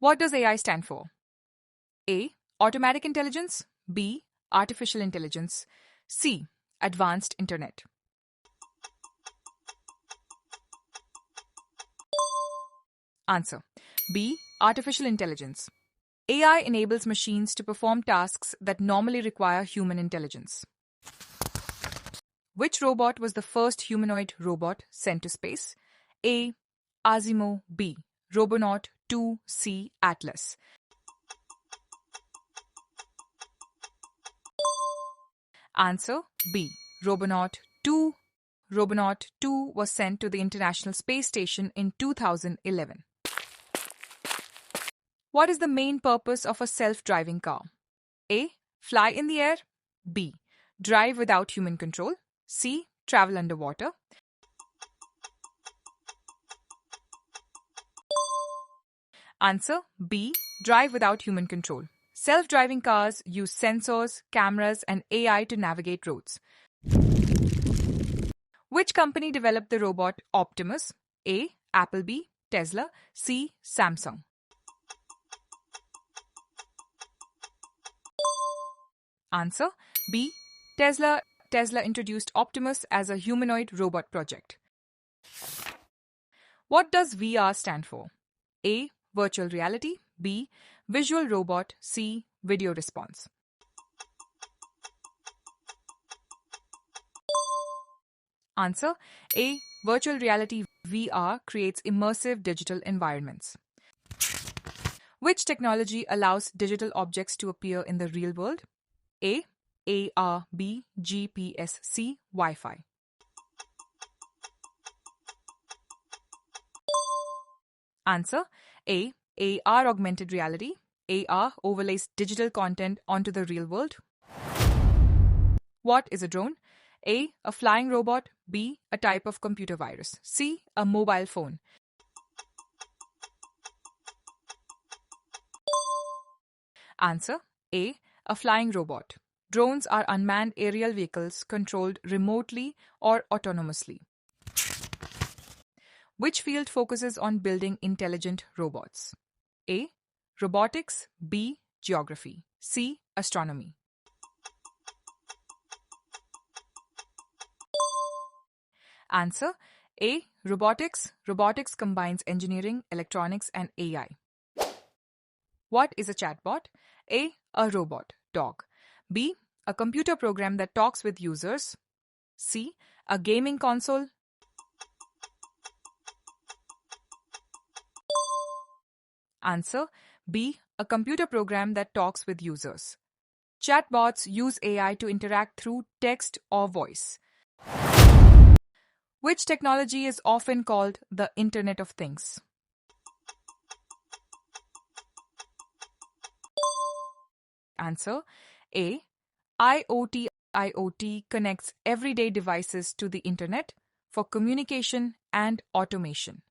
What does AI stand for? A. Automatic intelligence. B. Artificial intelligence. C. Advanced Internet. Answer. B. Artificial intelligence. AI enables machines to perform tasks that normally require human intelligence. Which robot was the first humanoid robot sent to space? A. Asimo. B. Robonaut 2. C. Atlas. Answer. B. Robonaut 2. Robonaut 2 was sent to the International Space Station in 2011. What is the main purpose of a self-driving car? A. Fly in the air. B. Drive without human control. C. Travel underwater. Answer. B. Drive without human control. Self-driving cars use sensors, cameras, and AI to navigate roads. Which company developed the robot Optimus? A. Apple. B. Tesla. C. Samsung. Answer. B. Tesla. Tesla introduced Optimus as a humanoid robot project. What does VR stand for? A. Virtual reality. B. Visual robot. C. Video response. Answer. A. Virtual reality. VR creates immersive digital environments. Which technology allows digital objects to appear in the real world? A. AR. B. GPS. C. Wi-Fi. Answer. A. AR augmented reality. AR overlays digital content onto the real world. What is a drone? A. A flying robot. B. A type of computer virus. C. A mobile phone. Answer. A. A flying robot. Drones are unmanned aerial vehicles controlled remotely or autonomously. Which field focuses on building intelligent robots? A. Robotics. B. Geography. C. Astronomy. Answer. A. Robotics. Robotics combines engineering, electronics, and AI. What is a chatbot? A. A robot, dog. B. A computer program that talks with users. C. A gaming console. Answer. B. A computer program that talks with users. Chatbots use AI to interact through text or voice. Which technology is often called the Internet of Things? Answer. A. IoT. IoT connects everyday devices to the Internet for communication and automation.